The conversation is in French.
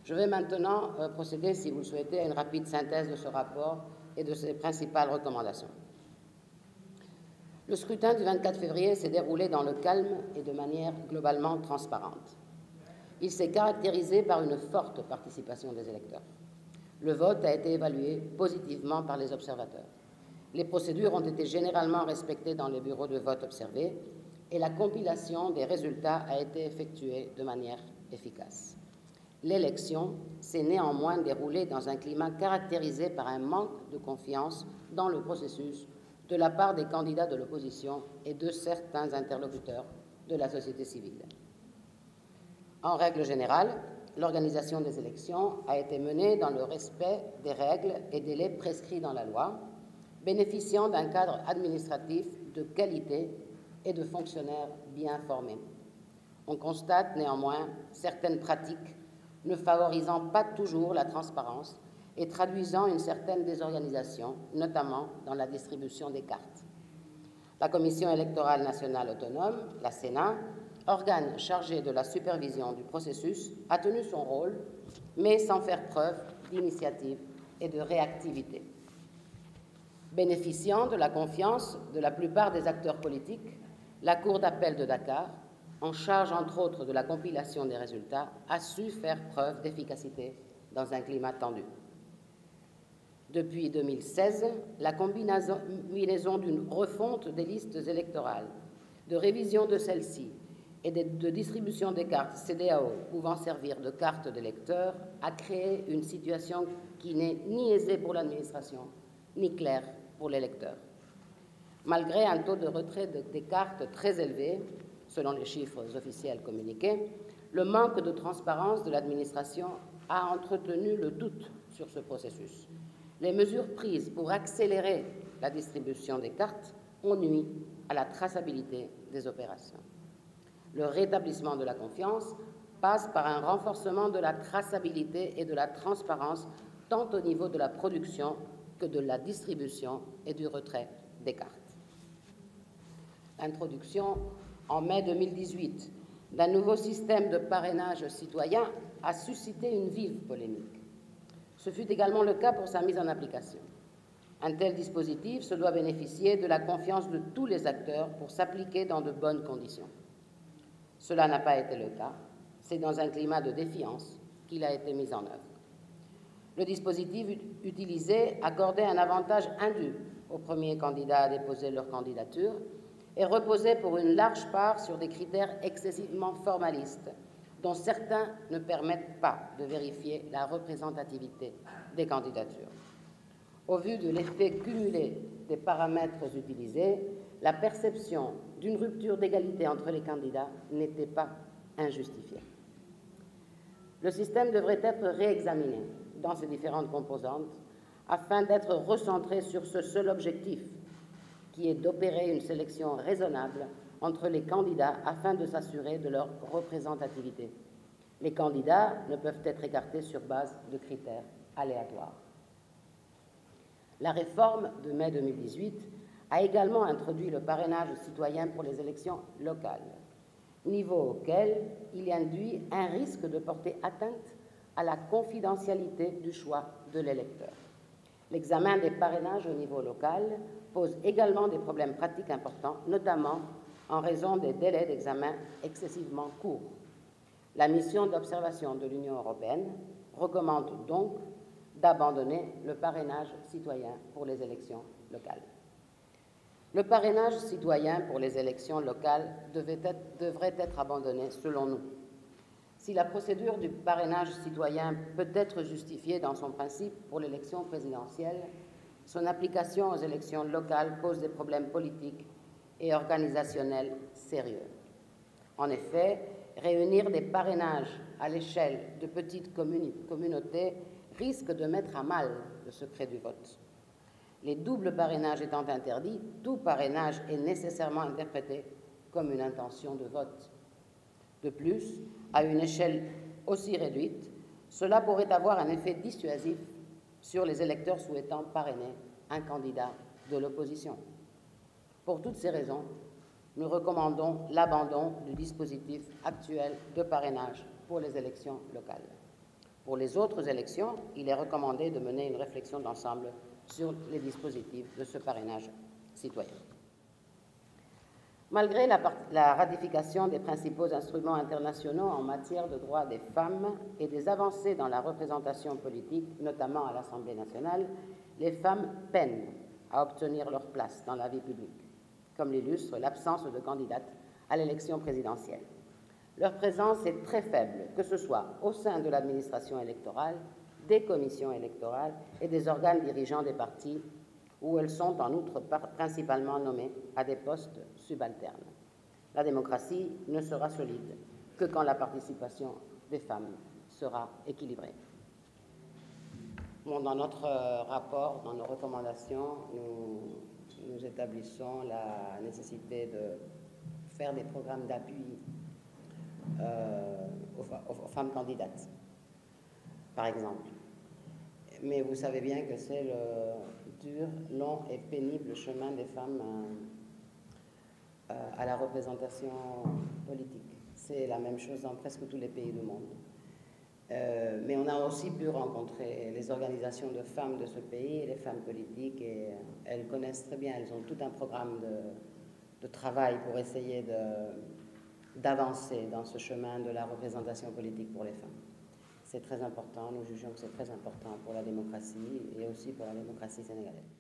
Je vais maintenant procéder, si vous le souhaitez, à une rapide synthèse de ce rapport et de ses principales recommandations. Le scrutin du 24 février s'est déroulé dans le calme et de manière globalement transparente. Il s'est caractérisé par une forte participation des électeurs. Le vote a été évalué positivement par les observateurs. Les procédures ont été généralement respectées dans les bureaux de vote observés et la compilation des résultats a été effectuée de manière efficace. L'élection s'est néanmoins déroulée dans un climat caractérisé par un manque de confiance dans le processus de la part des candidats de l'opposition et de certains interlocuteurs de la société civile. En règle générale, l'organisation des élections a été menée dans le respect des règles et délais prescrits dans la loi, bénéficiant d'un cadre administratif de qualité et de fonctionnaires bien formés. On constate néanmoins certaines pratiques ne favorisant pas toujours la transparence et traduisant une certaine désorganisation, notamment dans la distribution des cartes. La Commission électorale nationale autonome, la CENA, organe chargé de la supervision du processus, a tenu son rôle, mais sans faire preuve d'initiative et de réactivité. Bénéficiant de la confiance de la plupart des acteurs politiques, la Cour d'appel de Dakar, en charge entre autres de la compilation des résultats, a su faire preuve d'efficacité dans un climat tendu. Depuis 2016, la combinaison d'une refonte des listes électorales, de révision de celles-ci et de distribution des cartes CEDEAO pouvant servir de carte d'électeur a créé une situation qui n'est ni aisée pour l'administration, ni claire pour l'électeur. Malgré un taux de retrait des cartes très élevé, selon les chiffres officiels communiqués, le manque de transparence de l'administration a entretenu le doute sur ce processus. Les mesures prises pour accélérer la distribution des cartes ont nui à la traçabilité des opérations. Le rétablissement de la confiance passe par un renforcement de la traçabilité et de la transparence, tant au niveau de la production que de la distribution et du retrait des cartes. L'introduction en mai 2018 d'un nouveau système de parrainage citoyen a suscité une vive polémique. Ce fut également le cas pour sa mise en application. Un tel dispositif se doit bénéficier de la confiance de tous les acteurs pour s'appliquer dans de bonnes conditions. Cela n'a pas été le cas. C'est dans un climat de défiance qu'il a été mis en œuvre. Le dispositif utilisé accordait un avantage indu aux premiers candidats à déposer leur candidature et reposait pour une large part sur des critères excessivement formalistes, dont certains ne permettent pas de vérifier la représentativité des candidatures. Au vu de l'effet cumulé des paramètres utilisés, la perception d'une rupture d'égalité entre les candidats n'était pas injustifiée. Le système devrait être réexaminé dans ses différentes composantes afin d'être recentré sur ce seul objectif, qui est d'opérer une sélection raisonnable entre les candidats afin de s'assurer de leur représentativité. Les candidats ne peuvent être écartés sur base de critères aléatoires. La réforme de mai 2018 a également introduit le parrainage citoyen pour les élections locales, niveau auquel il induit un risque de porter atteinte à la confidentialité du choix de l'électeur. L'examen des parrainages au niveau local pose également des problèmes pratiques importants, notamment en raison des délais d'examen excessivement courts. La mission d'observation de l'Union européenne recommande donc d'abandonner le parrainage citoyen pour les élections locales. Le parrainage citoyen pour les élections locales devrait être abandonné, selon nous. Si la procédure du parrainage citoyen peut être justifiée dans son principe pour l'élection présidentielle, son application aux élections locales pose des problèmes politiques et organisationnels sérieux. En effet, réunir des parrainages à l'échelle de petites communautés risque de mettre à mal le secret du vote. Les doubles parrainages étant interdits, tout parrainage est nécessairement interprété comme une intention de vote. De plus, à une échelle aussi réduite, cela pourrait avoir un effet dissuasif sur les électeurs souhaitant parrainer un candidat de l'opposition. Pour toutes ces raisons, nous recommandons l'abandon du dispositif actuel de parrainage pour les élections locales. Pour les autres élections, il est recommandé de mener une réflexion d'ensemble sur les dispositifs de ce parrainage citoyen. Malgré la ratification des principaux instruments internationaux en matière de droits des femmes et des avancées dans la représentation politique, notamment à l'Assemblée nationale, les femmes peinent à obtenir leur place dans la vie publique, comme l'illustre l'absence de candidates à l'élection présidentielle. Leur présence est très faible, que ce soit au sein de l'administration électorale, des commissions électorales et des organes dirigeants des partis, où elles sont en outre principalement nommées à des postes subalternes. La démocratie ne sera solide que quand la participation des femmes sera équilibrée. Bon, dans notre rapport, dans nos recommandations, nous établissons la nécessité de faire des programmes d'appui aux femmes candidates, par exemple. Mais vous savez bien que c'est le dur, long et pénible chemin des femmes à la représentation politique. C'est la même chose dans presque tous les pays du monde. Mais on a aussi pu rencontrer les organisations de femmes de ce pays, les femmes politiques, et elles connaissent très bien, elles ont tout un programme de travail pour essayer d'avancer dans ce chemin de la représentation politique pour les femmes. C'est très important, nous jugeons que c'est très important pour la démocratie et aussi pour la démocratie sénégalaise.